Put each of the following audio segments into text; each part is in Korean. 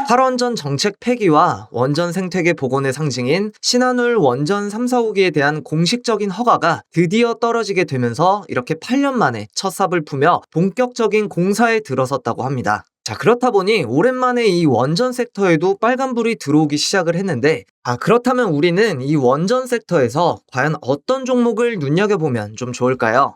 탈원전 정책 폐기와 원전 생태계 복원의 상징인 신한울 원전 3, 4호기에 대한 공식적인 허가가 드디어 떨어지게 되면서 이렇게 8년 만에 첫 삽을 푸며 본격적인 공사에 들어섰다고 합니다. 자, 그렇다 보니 오랜만에 이 원전 섹터에도 빨간불이 들어오기 시작을 했는데, 그렇다면 우리는 이 원전 섹터에서 과연 어떤 종목을 눈여겨보면 좀 좋을까요?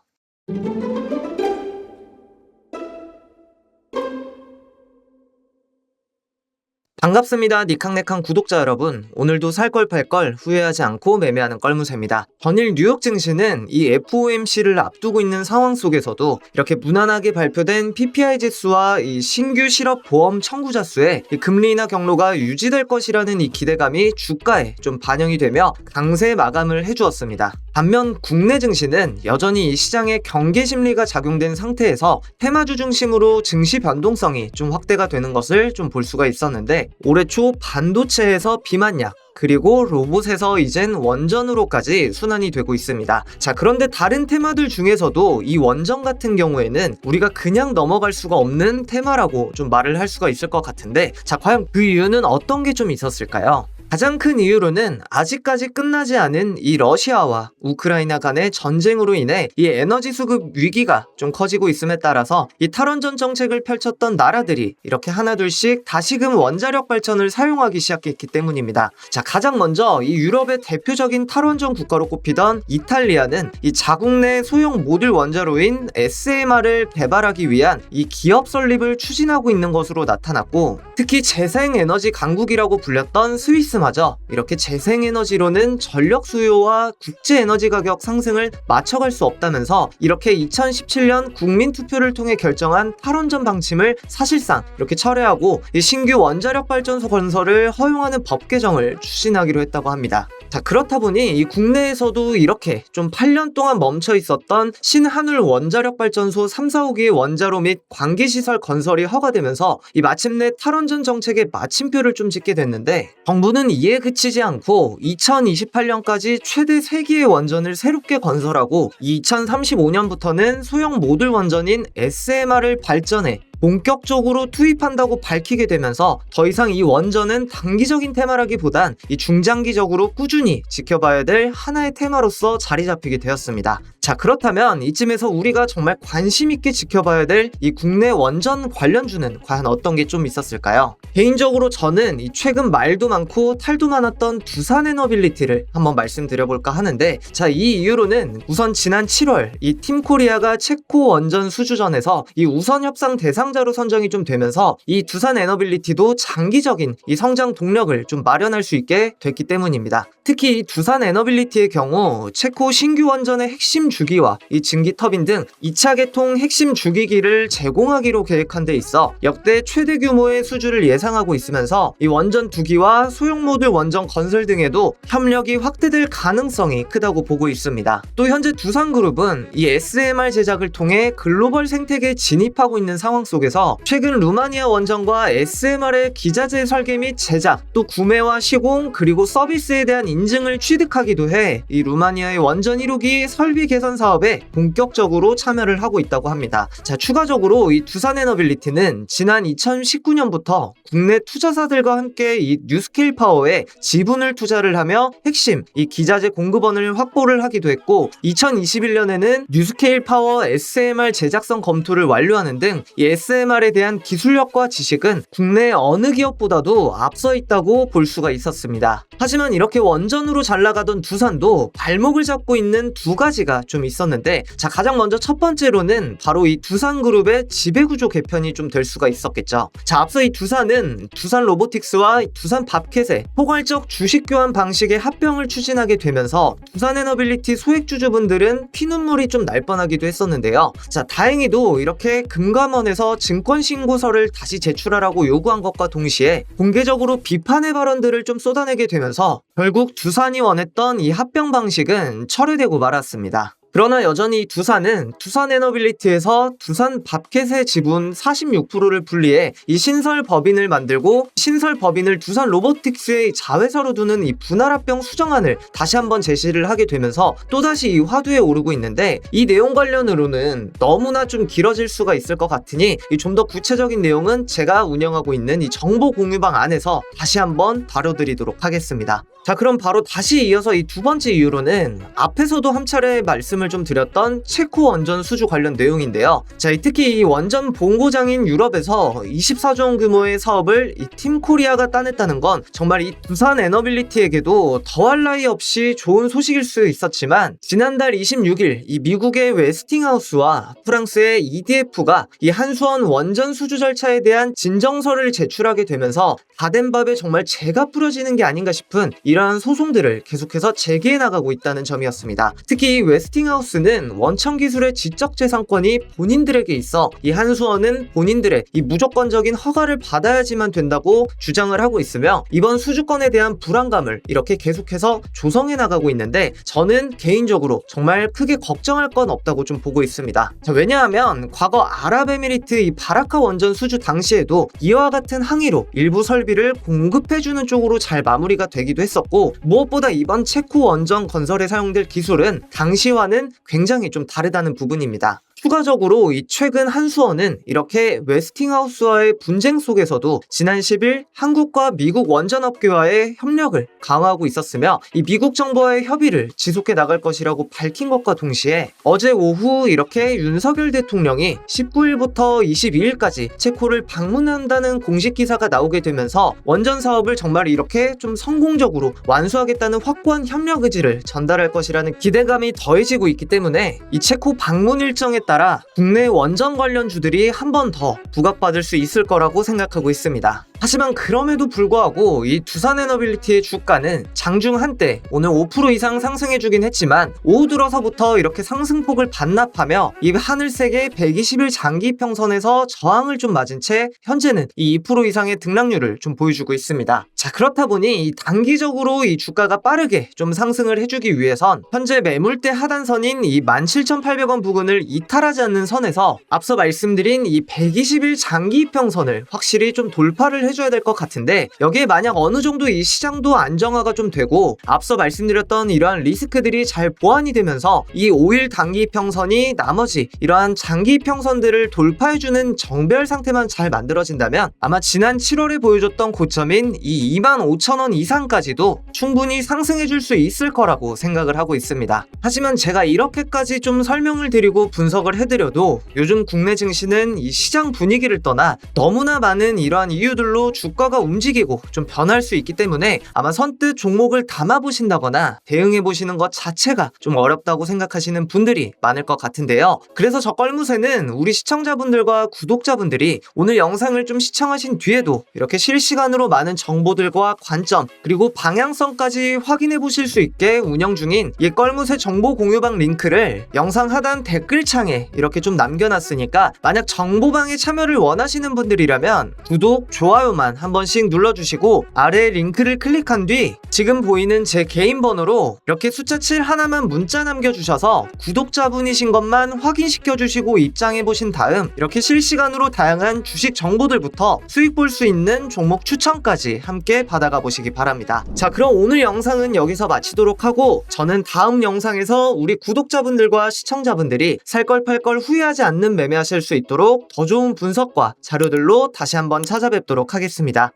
반갑습니다. 니캉네캉 구독자 여러분. 오늘도 살 걸 팔 걸 후회하지 않고 매매하는 껄무새입니다. 전일 뉴욕 증시는 이 FOMC를 앞두고 있는 상황 속에서도 이렇게 무난하게 발표된 PPI 지수와 이 신규 실업 보험 청구자 수의 금리 인하 경로가 유지될 것이라는 이 기대감이 주가에 좀 반영이 되며 강세 마감을 해주었습니다. 반면 국내 증시는 여전히 이 시장의 경계 심리가 작용된 상태에서 테마주 중심으로 증시 변동성이 좀 확대가 되는 것을 좀 볼 수가 있었는데, 올해 초 반도체에서 비만약, 그리고 로봇에서 이젠 원전으로까지 순환이 되고 있습니다. 자, 그런데 다른 테마들 중에서도 이 원전 같은 경우에는 우리가 그냥 넘어갈 수가 없는 테마라고 좀 말을 할 수가 있을 것 같은데, 자, 과연 그 이유는 어떤 게 좀 있었을까요? 가장 큰 이유로는 아직까지 끝나지 않은 이 러시아와 우크라이나 간의 전쟁으로 인해 이 에너지 수급 위기가 좀 커지고 있음에 따라서 이 탈원전 정책을 펼쳤던 나라들이 이렇게 하나둘씩 다시금 원자력 발전을 사용하기 시작했기 때문입니다. 자, 가장 먼저 이 유럽의 대표적인 탈원전 국가로 꼽히던 이탈리아는 이 자국 내 소형 모듈 원자로인 SMR을 개발하기 위한 이 기업 설립을 추진하고 있는 것으로 나타났고, 특히 재생에너지 강국이라고 불렸던 스위스마저 이렇게 재생에너지로는 전력 수요와 국제에너지 가격 상승을 맞춰갈 수 없다면서 이렇게 2017년 국민투표를 통해 결정한 탈원전 방침을 사실상 이렇게 철회하고 이 신규 원자력 발전소 건설을 허용하는 법 개정을 추진하기로 했다고 합니다. 자, 그렇다 보니 이 국내에서도 이렇게 좀 8년 동안 멈춰 있었던 신한울 원자력 발전소 3, 4호기의 원자로 및 관계시설 건설이 허가되면서 이 마침내 탈원전 정책의 마침표를 좀 찍게 됐는데, 정부는 이에 그치지 않고 2028년까지 최대 3기의 원전을 새롭게 건설하고 2035년부터는 소형 모듈 원전인 SMR을 발전해 본격적으로 투입한다고 밝히게 되면서 더 이상 이 원전은 단기적인 테마라기보단 이 중장기적으로 꾸준히 지켜봐야 될 하나의 테마로서 자리 잡히게 되었습니다. 자, 그렇다면 이쯤에서 우리가 정말 관심 있게 지켜봐야 될 이 국내 원전 관련주는 과연 어떤 게 좀 있었을까요? 개인적으로 저는 이 최근 말도 많고 탈도 많았던 두산에너빌리티를 한번 말씀드려볼까 하는데, 자, 이 이유로는 우선 지난 7월 이 팀코리아가 체코 원전 수주전에서 이 우선 협상 대상자로 선정이 좀 되면서 이 두산에너빌리티도 장기적인 이 성장 동력을 좀 마련할 수 있게 됐기 때문입니다. 특히 이 두산에너빌리티의 경우 체코 신규 원전의 핵심 주기와 이 증기 터빈 등 2차 계통 핵심 주기기를 제공하기로 계획한 데 있어 역대 최대 규모의 수주를 예상하고 있으면서 이 원전 2기와 소형 모듈 원전 건설 등에도 협력이 확대될 가능성이 크다고 보고 있습니다. 또 현재 두산그룹은 이 SMR 제작을 통해 글로벌 생태계에 진입하고 있는 상황 속에서 최근 루마니아 원전과 SMR의 기자재 설계 및 제작, 또 구매와 시공, 그리고 서비스에 대한 인증을 취득하기도 해 이 루마니아의 원전 1호기 설비 개선 사업에 본격적으로 참여를 하고 있다고 합니다. 자, 추가적으로 이 두산에너빌리티는 지난 2019년부터 국내 투자사들과 함께 이 뉴스케일 파워에 지분을 투자를 하며 핵심 이 기자재 공급원을 확보를 하기도 했고, 2021년에는 뉴스케일 파워 SMR 제작성 검토를 완료하는 등 이 SMR에 대한 기술력과 지식은 국내 어느 기업보다도 앞서 있다고 볼 수가 있었습니다. 하지만 이렇게 원전으로 잘 나가던 두산도 발목을 잡고 있는 두 가지가 좀 있었는데, 자, 가장 먼저 첫 번째로는 바로 이 두산그룹의 지배구조 개편이 좀 될 수가 있었겠죠. 자, 앞서 이 두산은 두산 로보틱스와 두산 밥캣의 포괄적 주식 교환 방식의 합병을 추진하게 되면서 두산에너빌리티 소액주주분들은 피눈물이 좀 날 뻔하기도 했었는데요. 자, 다행히도 이렇게 금감원에서 증권신고서를 다시 제출하라고 요구한 것과 동시에 공개적으로 비판의 발언들을 좀 쏟아내게 되면서 결국 두산이 원했던 이 합병 방식은 철회되고 말았습니다. 그러나 여전히 두산은 두산에너빌리티에서 두산 밥켓의 지분 46%를 분리해 이 신설법인을 만들고 신설법인을 두산 로보틱스의 자회사로 두는 이 분할합병 수정안을 다시 한번 제시를 하게 되면서 또다시 이 화두에 오르고 있는데, 이 내용 관련으로는 너무나 좀 길어질 수가 있을 것 같으니 좀 더 구체적인 내용은 제가 운영하고 있는 이 정보 공유방 안에서 다시 한번 다뤄드리도록 하겠습니다. 자, 그럼 바로 다시 이어서 이 두 번째 이유로는 앞에서도 한 차례 말씀을 좀 드렸던 체코 원전 수주 관련 내용인데요. 자, 특히 이 원전 본고장인 유럽에서 24조 원 규모의 사업을 이 팀코리아가 따냈다는 건 정말 이 두산 에너빌리티에게도 더할 나위 없이 좋은 소식일 수 있었지만, 지난달 26일 이 미국의 웨스팅하우스와 프랑스의 EDF가 이 한수원 원전 수주 절차에 대한 진정서를 제출하게 되면서 다 된 밥에 정말 재가 뿌려지는 게 아닌가 싶은 이러한 소송들을 계속해서 제기해 나가고 있다는 점이었습니다. 특히 이 웨스팅하우스는 원천 기술의 지적재산권이 본인들에게 있어 이 한수원은 본인들의 이 무조건적인 허가를 받아야지만 된다고 주장을 하고 있으며, 이번 수주권에 대한 불안감을 이렇게 계속해서 조성해 나가고 있는데, 저는 개인적으로 정말 크게 걱정할 건 없다고 좀 보고 있습니다. 자, 왜냐하면 과거 아랍에미리트 이 바라카 원전 수주 당시에도 이와 같은 항의로 일부 설비를 공급해주는 쪽으로 잘 마무리가 되기도 했었고, 무엇보다 이번 체코 원전 건설에 사용될 기술은 당시와는 굉장히 좀 다르다는 부분입니다. 추가적으로 이 최근 한수원은 이렇게 웨스팅하우스와의 분쟁 속에서도 지난 10일 한국과 미국 원전업계와의 협력을 강화하고 있었으며, 이 미국 정부와의 협의를 지속해 나갈 것이라고 밝힌 것과 동시에 어제 오후 이렇게 윤석열 대통령이 19일부터 22일까지 체코를 방문한다는 공식 기사가 나오게 되면서 원전 사업을 정말 이렇게 좀 성공적으로 완수하겠다는 확고한 협력 의지를 전달할 것이라는 기대감이 더해지고 있기 때문에 이 체코 방문 일정에 따라 국내 원전 관련주들이 한 번 더 부각받을 수 있을 거라고 생각하고 있습니다. 하지만 그럼에도 불구하고 이 두산에너빌리티의 주가는 장중 한때 오늘 5% 이상 상승해주긴 했지만, 오후 들어서부터 이렇게 상승폭을 반납하며 이 하늘색의 120일 장기평선에서 저항을 좀 맞은 채 현재는 이 2% 이상의 등락률을 좀 보여주고 있습니다. 자, 그렇다 보니 이 단기적으로 이 주가가 빠르게 좀 상승을 해주기 위해선 현재 매물대 하단선인 이 17,800원 부근을 이탈하지 않는 선에서 앞서 말씀드린 이 120일 장기평선을 확실히 좀 돌파를 해줘야 될 것 같은데, 여기에 만약 어느 정도 이 시장도 안정화가 좀 되고 앞서 말씀드렸던 이러한 리스크들이 잘 보완이 되면서 이 5일 단기평선이 나머지 이러한 장기평선들을 돌파해주는 정배열 상태만 잘 만들어진다면 아마 지난 7월에 보여줬던 고점인 이 25,000원 이상까지도 충분히 상승해줄 수 있을 거라고 생각을 하고 있습니다. 하지만 제가 이렇게까지 좀 설명을 드리고 분석을 해드려도 요즘 국내 증시는 이 시장 분위기를 떠나 너무나 많은 이러한 이유들로 주가가 움직이고 좀 변할 수 있기 때문에 아마 선뜻 종목을 담아보신다거나 대응해보시는 것 자체가 좀 어렵다고 생각하시는 분들이 많을 것 같은데요. 그래서 저 껄무새는 우리 시청자분들과 구독자분들이 오늘 영상을 좀 시청하신 뒤에도 이렇게 실시간으로 많은 정보들과 관점 그리고 방향성까지 확인해보실 수 있게 운영 중인 이 껄무새 정보 공유방 링크를 영상 하단 댓글창에 이렇게 좀 남겨놨으니까, 만약 정보방에 참여를 원하시는 분들이라면 구독, 좋아요만 한 번씩 눌러주시고 아래 링크를 클릭한 뒤 지금 보이는 제 개인 번호로 이렇게 숫자 7 하나만 문자 남겨주셔서 구독자분이신 것만 확인시켜주시고 입장해보신 다음 이렇게 실시간으로 다양한 주식 정보들부터 수익 볼 수 있는 종목 추천까지 함께 받아가 보시기 바랍니다. 자, 그럼 오늘 영상은 여기서 마치도록 하고, 저는 다음 영상에서 우리 구독자분들과 시청자분들이 살 걸 팔 걸 후회하지 않는 매매하실 수 있도록 더 좋은 분석과 자료들로 다시 한번 찾아뵙도록 하겠습니다.